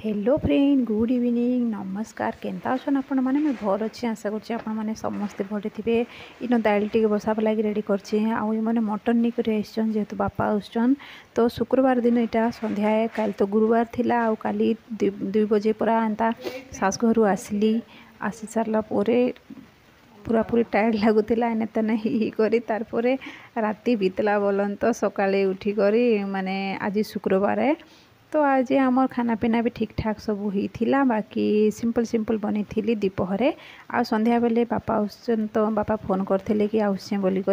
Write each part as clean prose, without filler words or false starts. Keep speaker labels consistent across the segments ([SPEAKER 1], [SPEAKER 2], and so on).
[SPEAKER 1] Hello friend, good evening, नमस्कार। केन्ता अछन आपण माने? मैं भल अच्छी आशा करछि आपण माने समस्ते भले थिबे। इनो दाल टिके बसाब लागी रेडी करछि। आउ माने मटन नी करे आइछन जेतु बापा आउछन। तो शुक्रवार दिन इटा संध्या है। काल तो गुरुवार थिला। आउ काली 2 बजे पूरा एंता सास घरु आसली। आसी सारला पोरे पूरा पूरी टायर्ड लगुला एने तेने ही करी तार पोरे राति बीतला बोलन। तो सकाळे उठी करी माने आज शुक्रवार है तो आज आमर खाना पीना भी ठीक ठाक सब होता। बाकी सिंपल सिंपल बनी थी दीपहरे। आ संध्या बेले बापा आसन तो बापा फोन करते कि आसे बोलिक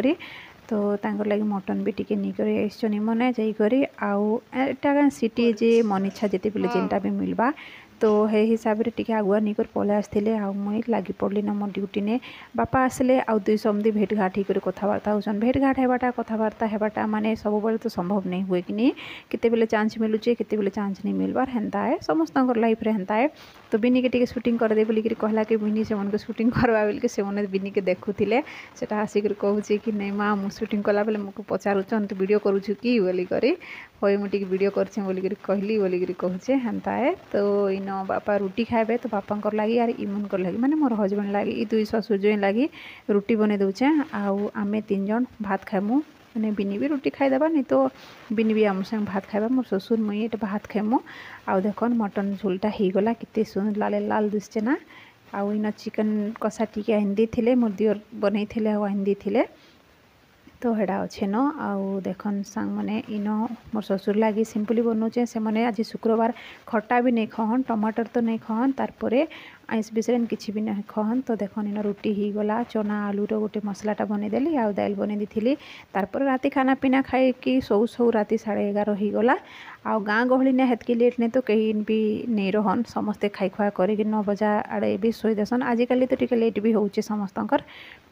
[SPEAKER 1] तो तांकर लगी मटन भी टिके नहीं आसन मने जाइकरी आटा सीटी जे मन इच्छा जिते बेले जेनटा भी मिलवा तो हे हिसाब रे टिके आगुआ नहीं कर पलै आसते। आ मुई लगी पड़ली ना मो ड्यूटी ने। बापा आसले आउ दुई समधी भेट घाट होकर कथबार्ता होसन। भेट घाट हेबाटा कथबार्ता हेबाटा माने सब बेले तो संभव नहीं हुए कि नहीं। केते बेले चांस मिलुचे केते बेले चांस नहीं मिलबार हेंता है समस्तंकर लाइफ रे हेंता है। तो बिनी के टिके शूटिंग कर दे बोली कि कहला कि बिनी से मन को शूटिंग करवा बोल के से मन बिनी के देखुथिले। सेटा आसिक कहूची कि नहीं माँ मु शूटिंग कला बेले मको पचारुचन तू वीडियो करूछु कि बोली करी होय मु टिके वीडियो करछे बोली करी कहली बोली करी कहूचे हेंता है। तो इनो बापा रुटी खाइबे तो बापांकर लागी यार इमन कर लागी माने मोर हस्बैंड लागी ई दुई ससुर जो लागी रुटी बने दउचे। आउ आमे 3 जन भात खाइमु मैंने बिनी भी रुटी खाईदेबा नहीं तो बिनी भी आम संग भात खाइबा। मोर ससुर मुई ये भात खाइमु। आउ देखन मटन झोलटा होगला केते सुंदर लाल लाल दिसचे ना। आउ इन चिकन कषा टिके हिंदी थिले मोर दियर बनै थिले आ हिंदी थिले तो हेडा अच्छे न। आउ देखन सांग मैंने इन मोर ससुर लगी सिंपली बनौचे से मैंने आज शुक्रवार खट्टा भी नहीं खान टमाटर तो नहीं खान तारपरे आइस बिसरेन किसी भी नहीं खान। तो देखन इन रुटी होगला चना आलूर गोटे मसलाटा बनईदेली आउ दाल बनई दी तारपर राति खाना पीना खाई कि सौ सौ राति 11:30 होगला। आउ गाँ गहली ने हेतकी लेट नहीं तो कहीं भी नहीं रहन समस्ते खाई खुआ कर 9 बजा आड़े भी शोई देसन। आजिकल तो टिके लेट भी होचे समस्तंकर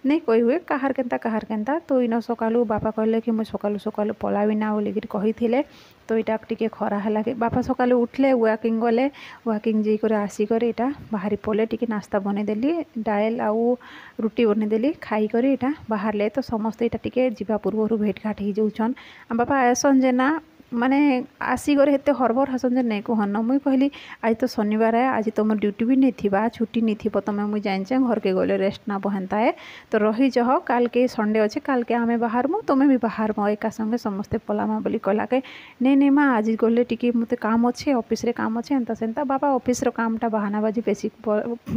[SPEAKER 1] नहीं कही हुए कहार केन्ता। तो इन सकालू बापा कहले कि मुझे सकालू सकालू पलाबी ना बोल कही थे। तो यहाँ टिके खरा है कि बापा सकालू उठले वाकिंग गले वाकिंग जाकर आसिक यहाँ बाहरी पड़े टिके नास्ता बनईदेली डाल आउ रुटी बनईदेली खाईकर यहाँ बाहर तो समस्ते यहाँ टिके जीवा पूर्व भेट घाट हो जाऊन। बापा आसन जे ना माने आसिकर हेते हरबर हसन जे नहीं कहन मुई कहली आज तो शनिवार है आज तुम ड्यूटी भी नहीं थिबा छुट्टी नहीं थी तुम मुई जाइचे घर के गले रेस्ट ना हेन्ता है तो रही जह काल के संडे अच्छे काल के आमे बाहर मु तुम्हें भी बाहर मो एका संगे समस्ते पलामा बोली कहला के नहीं माँ आज गले टिके मत काम अच्छे ऑफिस रे काम अच्छे एंता सेंता। बाबा ऑफिस रो कामटा बहानाबाजी बेसी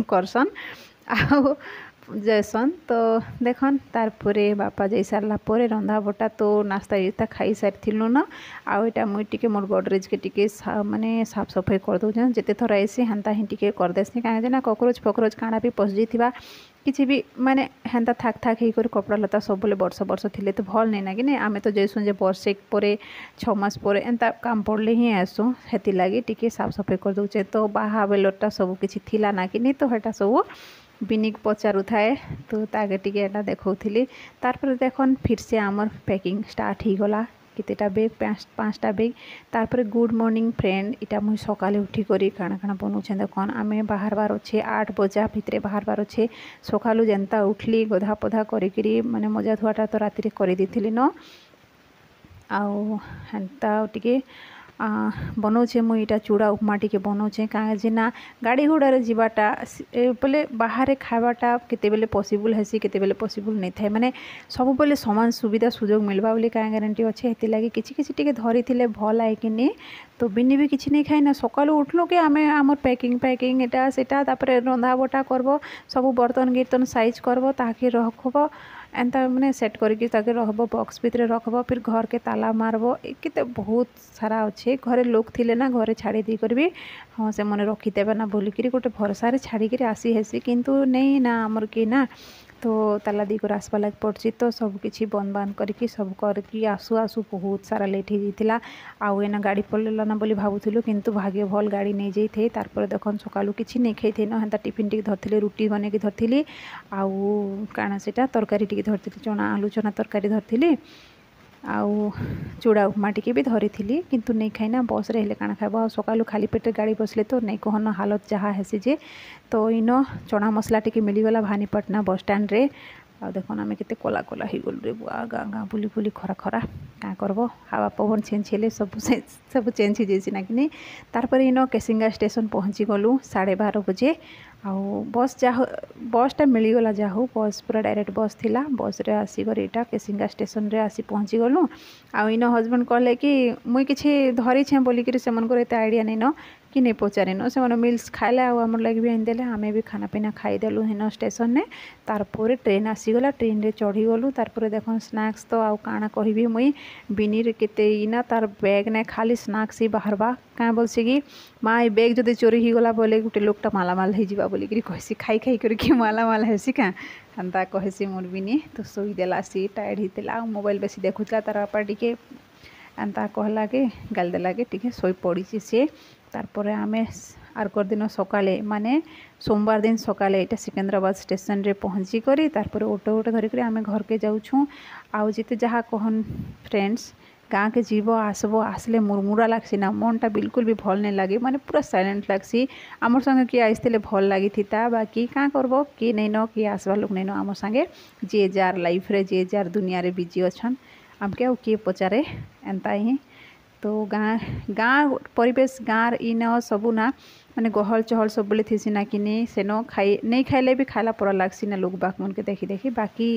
[SPEAKER 1] करसन आ जैसन। तो देखन तारपरे बापा जाई सारला पोरे रंधा बटा तो नास्ता इता खाई सारिथिलु न। आउ एटा मुई टिके मोर गडरेज के टिके माने साफ सफाई कर दउछन जेते थरा आइसी हेंता ही टिके कर देसनी काहे जे ना कॉकरोच फकरोच काना भी पस जइथिबा किछि भी माने हेंता थाक थाक ही कर कपड़ा लता सब बोले वर्ष थिले तो भल नहीं ना कि नहीं आमे तो जैसु जे वर्षे परे 6 मास परे एंता काम पड़ले ही आसु हेति लागी टिके साफ सफाई कर दउचे। तो बाहा बेलटा सब किछि थिला ना कि नहीं तो हेटा सब बिनिक पचारू थाए तो ताके टिके एटा देखौथिली। तारपर देखन फिर से आमर पैकिंग स्टार्ट ही गला कितेटा बेग 5टा बेग। तारपर गुड मॉर्निंग फ्रेंड इटा मुई सकाले उठी करी काना काना बनौछे देखन आमे बाहर बार अच्छे 8 बजा भितरे बाहर बार अच्छे सकालू जेनता उठली गधा पधा करी माने मजा धुआटा तो राति रे करी दिथिली न। आउ हेंता टिके बनौछे मुई इटा चूड़ा उपमा टिके बनौछे काहे जे ना गाड़ी घोड़ा रे जीवाटा बोले बाहर खावाटा केते बेले पॉसिबल हेसी केते बेले पॉसिबल नहीं थाए माने सब बेले समान सुविधा सुजोग मिलबा बोली काहे गारंटी अच्छे हेति लागी किछि किछि टिके धरी थिले भल आए कि नहीं। तो बिनी भी किछि नहीं खाई ना सकालू उठलो कि आमे आमर पैकिंग एटा सेटा तापरे रंधा बटा करबो सब बर्तन गिर्तन साइज करबो ताकि रखबो एंता मैंने सेट करके ताके रखबो बॉक्स भितर रखबो फिर घर के ताला मारबो केते बहुत सारा अच्छे घरे लोग थिले ना घरे छाड़ी दी करबी हाँ से मने रखीदेबे ना बोलिकी गोटे भरसा छाड़ी आसी हेसी किंतु नहीं ना आमर कि ना तो ताला दी कर आसवा लग पड़ी तो सब किसी बंद बांध करके सब करके आसु आसु बहुत सारा लेट हो जाता। आउ एना गाड़ी पड़ेला ना बोली भावुलु किंतु भाग्य भल गाड़ी नहीं जाइए। तारपर देखन सकालू किसी नहीं खाई न हेन्ता टिफिन टिके धरती रुटी बन के धरती आउ काना सेटा तरकारी टिके धरती चना आलू चना तरकारी धरती आउ चूड़ा उपमा टिके भी धरी थी किंतु नहीं खाईना बस रे हेले काना खाइबा सकालू खाली पेटे गाड़ी बसले तो नहीं कहन हालत जहाँ हेसी जे। तो इन चना मसला टिके मिलीगला भानीपटना बस स्टैंड रे आ देखन आम के कला कला हो गलु रे बुआ गाँ गाँ बुली बुली खरा खरा क्या करब हवा पवन चेंज हेले सब चेंज हो जाए ना कि तारपर इन केसिंगा स्टेशन पहुँची गलु 12:30 बजे आउ बसटा मिलगला जा हो बस पूरा डायरेक्ट बस थिला बस रे आसीकर यहाँ केसिंगा स्टेशन रे आसी पहुँची गलु आउ इन हजबैंड कहले कि मुई किसी धरी छे बोलिक से एत आइडिया नहीं न कि नहीं पचारिन से मिल्स खाइले आम लगे भी आनीदे आम भी खाना पीना खाईदेलु हेन स्टेशन ने तारपर ट्रेन आसीगला ट्रेन रे चढ़ी गलु तारपर देख स्नाक्स तो आउ काଣା कहबी मुई बिनी रे केते इना तार बैग ने खाली स्नाक्स ही बाहरबा क्या बोलसी कि माँ ये बैग जदि चोरी ही गला बोले गोटे लोकटा मालामाल हो जा बोलिक कहसी खाई खाई करके मालामाल हेसी क्या एंता कहसी मोर बिनी तो शोदेला सी टायर्ड होता मोबाइल बेसी देखुला तार बापा टिके एंता कहला के गाल देला के टिके शोई पड़ी सी तारपर आमे आरकर दिन सकाले माने सोमवार दिन सकाले यहाँ सिकंदराबाद स्टेशन रे पहुँची करी तारपर ऑटो ऑटो धरिक आमे घर के जाऊँ आउ जिते जहाँ कहन फ्रेंड्स गाँ के जीव आसब आसले मुरमुरा लगसी ना मनटा बिल्कुल भी भल नहीं लगे माने पूरा साइलेंट लगसी आमर संगे किए आसते भल लगी था बाकी क्या करब किए नहीं न किए आसवा लोग नहीं न आम संगे जे जार लाइफ रे जे जार दुनिया रे बिजी अच्छन आमके आउ किए पचारे एंता ही तो गाँ गाँ परिवेश गाँव इन सबू ना माने गहल चहल सब बेले थी ना कि सेन खाई नहीं खाइले भी खाला पड़ा लगसी ना लोग बाक मन के देखी देखी बाकी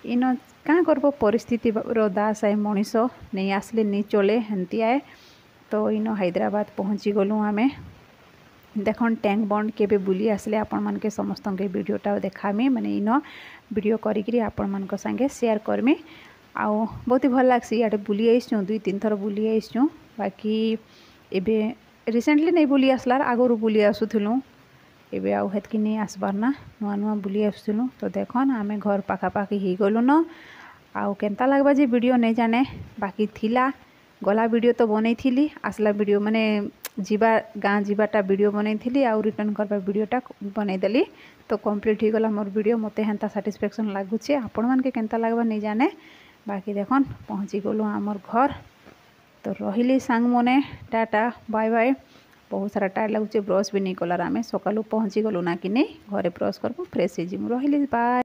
[SPEAKER 1] इन क्या करब परिस्थिति दास आए मनीष नहीं आसले नहीं चले हेंती आए तो इन हैदराबाद पहुँची गलु आमे देखन टैंक बंड के बुली आसले आपण मान के समस्त के वीडियोटा देखामी माने इन वीडियो करी आपण मान संगे शेयर करमी आउ बहुत ही भल लगसी इे बुली आईसु 2-3 थर बुली आईसु बाकी एबे रिसेंटली नहीं बुली आसलार आगरू बुली आसुलु एबे आउ हेतकी नहीं आसबार ना नुआ नुआ बुली आसुलु तो देखन आमे घर पाखापाखी ही गलु न आउ केनता लगबा जे वीडियो नहीं जाने बाकी थिला गला वीडियो तो बनई थी आसला वीडियो माने जीवा गाँ जीवाटा वीडियो बनई थी आउ रिटर्न करवा वीडियोटा बनईदेली तो कंप्लीट हो गला मोर वीडियो मते हेंता साटिस्फैक्शन लगुचे आपण मान के केनता लगबा नहीं जाने बाकी देखन पहुँची गलु आमर घर तो रही सांग मने टाटा बाय बाय बहुत सारा टायर लगुचे ब्रश भी नहीं कलार आम सकालू पहुँची गलु ना कि नहीं घरे ब्रश करबू फ्रेश हो रही बाय।